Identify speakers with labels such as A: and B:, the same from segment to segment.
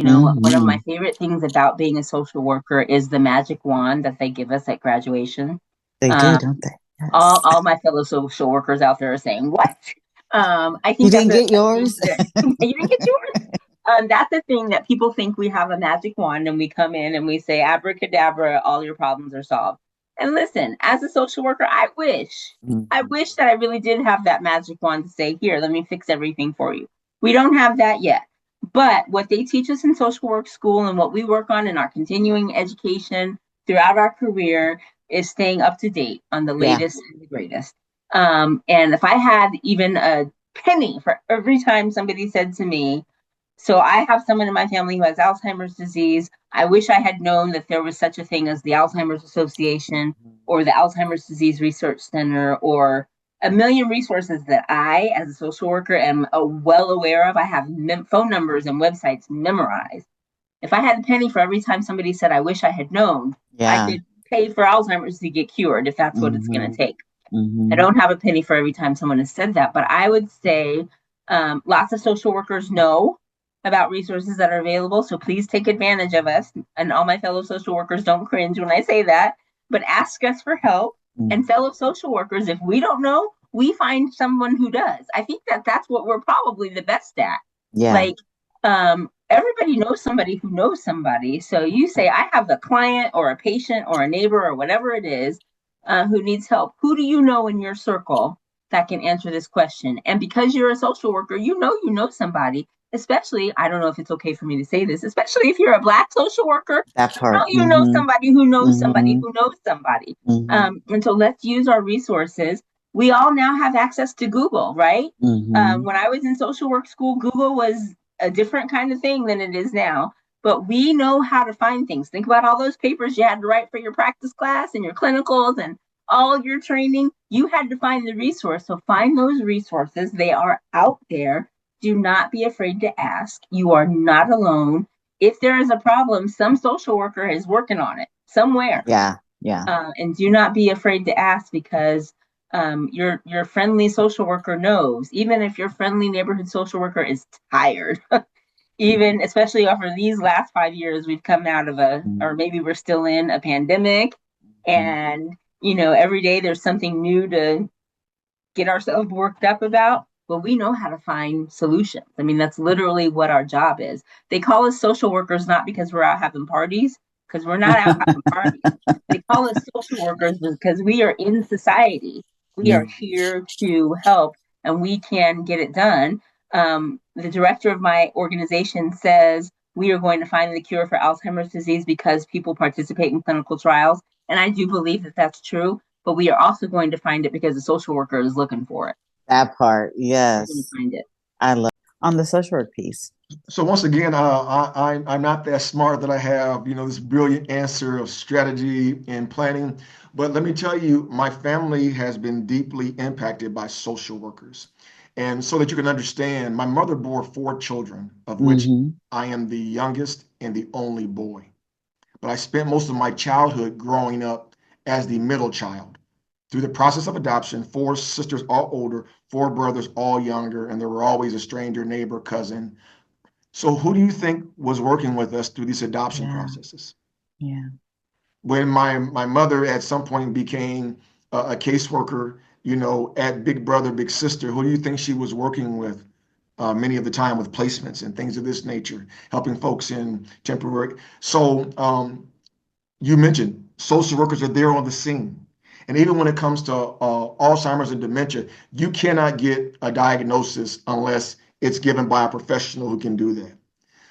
A: You know, one of my
B: Hmm.
A: favorite things about being a social worker is the magic wand that they give us at graduation.
B: They do,
A: Um,
B: don't they?
A: all,
B: Yes.
A: all my fellow social workers out there are saying, "What?" I
B: You
A: think
B: didn't get
A: that's really
B: yours?
A: good. You didn't get yours. That's the thing that people think we have a magic wand and we come in and we say, abracadabra, all your problems are solved. And listen, as a social worker, I
B: Mhm.
A: wish that I really did have that magic wand to say, here, let me fix everything for you. We don't have that yet. But what they teach us in social work school and what we work on in our continuing education throughout our career is staying up to date on the
B: Yeah.
A: latest and the greatest. And if I had even a penny for every time somebody said to me, so I have someone in my family who has Alzheimer's disease. I wish I had known that there was such a thing as the Alzheimer's Association or the Alzheimer's Disease Research Center or a million resources that I, as a social worker, am well aware of. I have phone numbers and websites memorized. If I had a penny for every time somebody said, I wish I had known, I
B: Yeah.
A: could pay for Alzheimer's to get cured if that's what it's going
B: Hmm.
A: to take. I
B: Hmm.
A: don't have a penny for every time someone has said that, but I would say lots of social workers know about resources that are available. So please take advantage of us. And all my fellow social workers don't cringe when I say that, but ask us for help. And fellow social workers, if we don't know, we find someone who does. I think that that's what we're probably the best at.
B: Yeah.
A: Like, everybody knows somebody who knows somebody. So you say, I have a client or a patient or a neighbor or whatever it is who needs help. Who do you know in your circle that can answer this question? And because you're a social worker, you know somebody, especially, I don't know if it's okay for me to say this, especially if you're a Black social worker,
B: That part.
A: you know
B: Hmm.
A: somebody who knows somebody
B: Hmm.
A: who knows somebody.
B: Hmm.
A: And so let's use our resources. We all now have access to Google, right?
B: Hmm.
A: When I was in social work school, Google was a different kind of thing than it is now. But we know how to find things. Think about all those papers you had to write for your practice class and your clinicals and all your training. You had to find the resource. So find those resources. They are out there. Do not be afraid to ask. You are not alone. If there is a problem, some social worker is working on it somewhere.
B: Yeah. Yeah.
A: And do not be afraid to ask because your friendly social worker knows. Even if your friendly neighborhood social worker is tired, even especially over these last 5 years, we've come out of or maybe we're still in a pandemic,
B: Mhm.
A: and every day there's something new to get ourselves worked up about. But we know how to find solutions. I mean, that's literally what our job is. They call us social workers not because we're out having parties, because we're not out having parties. They call us social workers because we are in society. We are here to help and we can get it done. The director of my organization says we are going to find the cure for Alzheimer's disease because people participate in clinical trials. And I do believe that that's true, but we are also going to find it because the social worker is looking for it.
B: That part.
A: We're going to
B: Yes.
A: find it.
B: I love on the social work piece.
C: So once again, I'm not that smart that I have, this brilliant answer of strategy and planning. But let me tell you, my family has been deeply impacted by social workers. And so that you can understand, my mother bore four children, of which
B: Hmm.
C: I am the youngest and the only boy. But I spent most of my childhood growing up as the middle child. Through the process of adoption, four sisters all older, four brothers all younger, and there were always a stranger, neighbor, cousin. So who do you think was working with us through these adoption
B: Yeah.
C: processes?
B: Yeah.
C: When my mother at some point became a caseworker, at Big Brother, Big Sister, who do you think she was working with many of the time with placements and things of this nature, helping folks in temporary. So you mentioned social workers are there on the scene. And even when it comes to Alzheimer's and dementia, you cannot get a diagnosis unless it's given by a professional who can do that.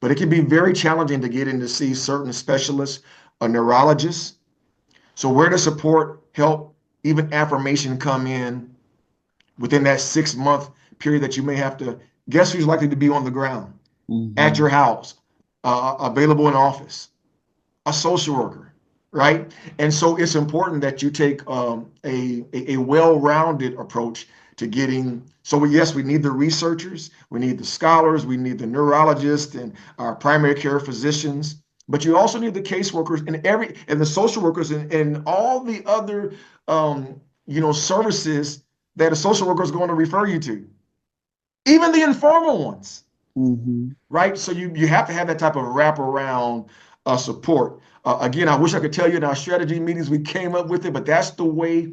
C: But it can be very challenging to get in to see certain specialists, a neurologist. So where does support, help, even affirmation come in within that 6 month period that you may have to guess who's likely to be on the ground at
B: Hmm.
C: your house, available in office, a social worker, right? And so it's important that you take a well-rounded approach to getting. So yes, we need the researchers, we need the scholars, we need the neurologists and our primary care physicians, but you also need the caseworkers and the social workers and all the other services that a social worker is going to refer you to, even the informal ones.
B: Hmm.
C: right? So you have to have that type of wraparound support. Again, I wish I could tell you in our strategy meetings we came up with it, but that's the way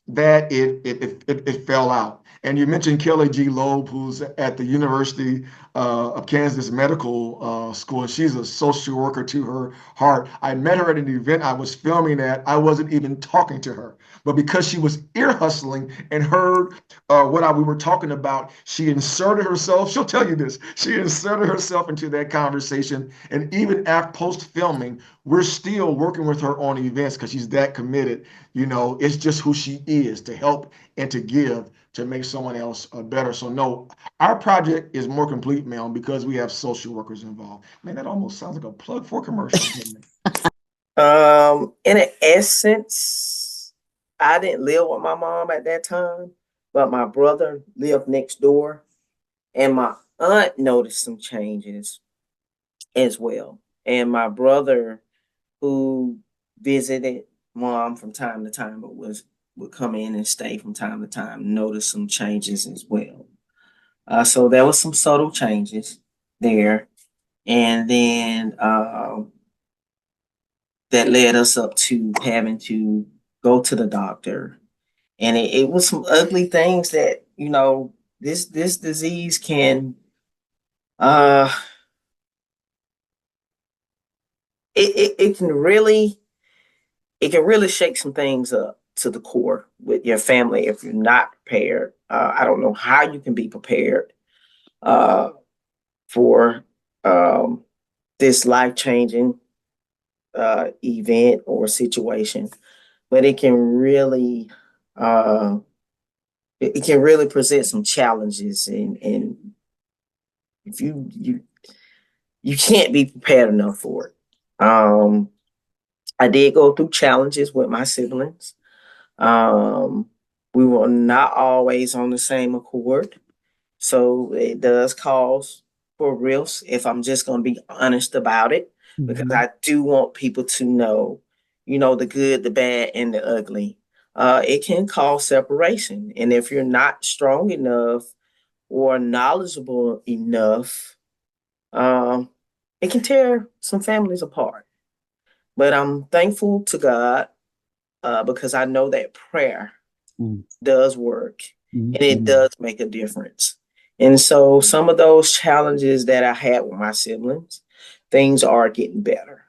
C: that it fell out. And you mentioned Kelly G. Loeb, who's at the University of Kansas Medical School, and she's a social worker to her heart. I met her at an event I was filming at. I wasn't even talking to her, but because she was ear hustling and heard we were talking about, she inserted herself. She'll tell you this. She inserted herself into that conversation, and even after post filming, we're still working with her on events because she's that committed. It's just who she is, to help and to give to make someone else better. So no, our project is more complete, Mel, because we have social workers involved. Man, that almost sounds like a plug for commercial, doesn't it?
D: In an essence, I didn't live with my mom at that time, but my brother lived next door, and my aunt noticed some changes as well. And my brother, who visited mom from time to time, but would come in and stay from time to time, noticed some changes as well. So there was some subtle changes there, and then that led us up to having to go to the doctor. And it was some ugly things that, this disease can uh it can really shake some things up to the core with your family if you're not prepared. I don't know how you can be prepared uh for um this life changing event or situation, but uh it can really present some challenges, and if you can't be prepared enough for it. I did go through challenges with my siblings. Um, we were not always on the same accord, so it does cause for risks if I'm just going to be honest about it, because
B: Mhm.
D: I do want people to know, the good, the bad, and the ugly. It can cause separation. And if you're not strong enough or knowledgeable enough, um, it can tear some families apart. But I'm thankful to God, because I know that prayer
B: Mm,
D: does work and it
B: mhm.
D: does make a difference. And so some of those challenges that I had with my siblings, things are getting better.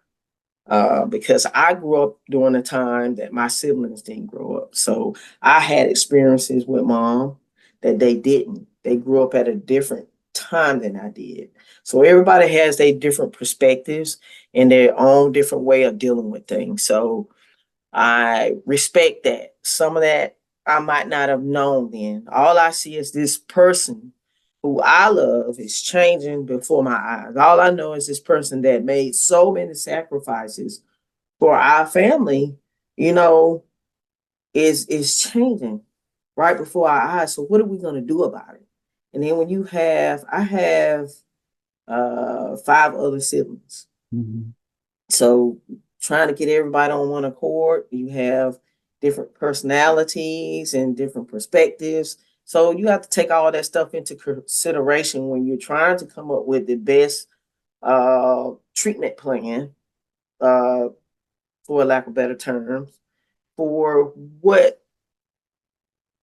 D: Because I grew up during a time that my siblings didn't grow up. So I had experiences with mom that they didn't. They grew up at a different time than I did. So everybody has their different perspectives and their own different way of dealing with things. So I respect that. Some of that I might not have known then. All I see is this person who I love is changing before my eyes. All I know is this person that made so many sacrifices for our family, you know, is changing right before our eyes. So what are we going to do about it? And then when I have five other siblings.
B: Mhm.
D: So trying to get everybody on one accord, you have different personalities and different perspectives. So you have to take all that stuff into consideration when you're trying to come up with the best treatment plan, uh, for lack of better terms, for what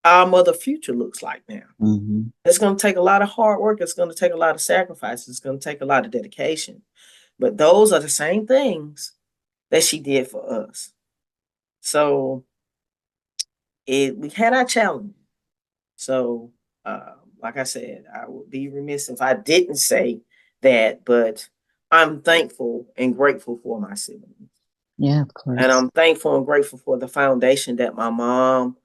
D: our mother future looks like now.
B: Mhm.
D: It's going to take a lot of hard work. It's going to take a lot of sacrifice. It's going to take a lot of dedication. But those are the same things that she did for us. So we had our challenge. So, like I said, I would be remiss if I didn't say that, but I'm thankful and grateful for my siblings.
B: Yeah, of
D: And
B: course.
D: I'm thankful and grateful for the foundation that my mom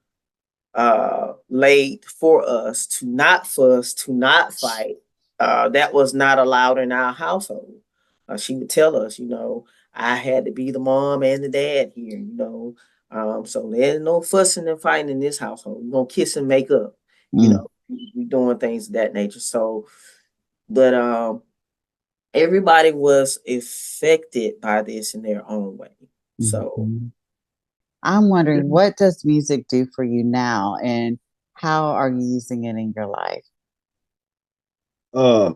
D: laid for us to not fuss, to not fight. That was not allowed in our household. She would tell us, I had to be the mom and the dad here, so there's no fussing and fighting in this household. We're gonna kiss and make up,
B: Mm,
D: we doing things of that nature. So, but everybody was affected by this in their own way. So
B: mhm. I'm wondering, what does music do for you now, and how are you using it in your life?
E: Uh,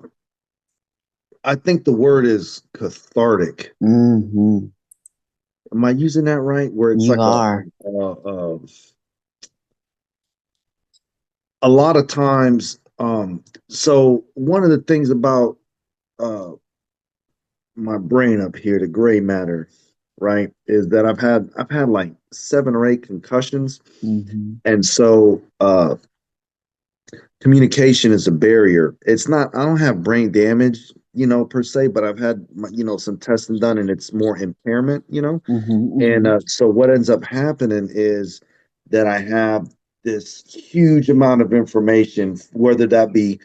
E: I think the word is cathartic.
B: Hmm.
E: Am I using that right? Where it's
B: You
E: like
B: are.
E: a lot of times. So one of the things about uh, my brain up here, the gray matter, right, is that I've had like 7 or 8 concussions,
B: Hmm.
E: and so communication is a barrier. It's not, I don't have brain damage, per se, but I've had, some testing done and it's more impairment,
B: Hmm.
E: and
B: Hmm.
E: so what ends up happening is that I have this huge amount of information, whether that be,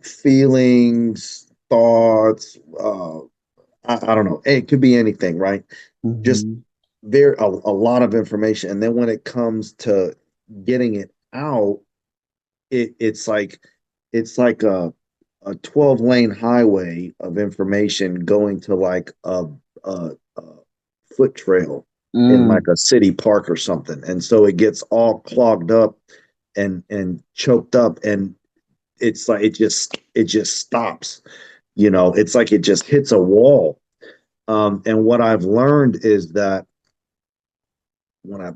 E: feelings, thoughts, I don't know. It could be anything, right? Just
B: Hmm.
E: a lot of information. And then when it comes to getting it out, it's like a 12-lane highway of information going to like a foot trail in like
B: Mm.
E: a city park or something. And so it gets all clogged up and choked up, and it's like it just stops. It's like it just hits a wall. And what I've learned is that when I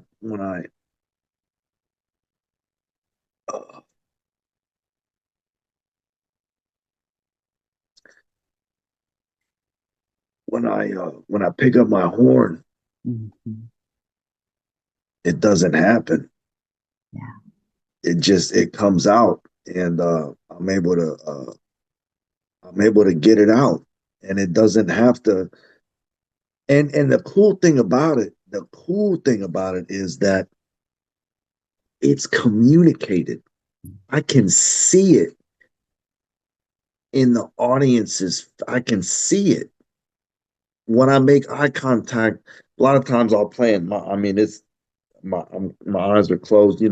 E: uh, when I pick up my horn,
B: Hmm.
E: it doesn't happen.
B: Yeah.
E: It comes out, and I'm able to get it out, and it doesn't have to. And the cool thing about it is that it's communicated. I can see it in the audiences. I can see it when I make eye contact. A lot of times I'll plan my. I mean, it's my eyes are closed,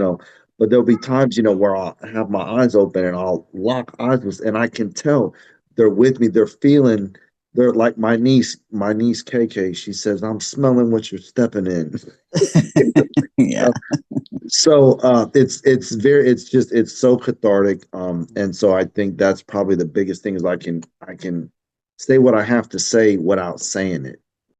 E: but there'll be times, where I'll have my eyes open and I'll lock eyes with, and I can tell they're with me. They're feeling. They're like my niece KK. She says, "I'm smelling what you're stepping in."
B: Yeah.
E: So it's so cathartic, and so I think that's probably the biggest thing is I can say what I have to say without saying it.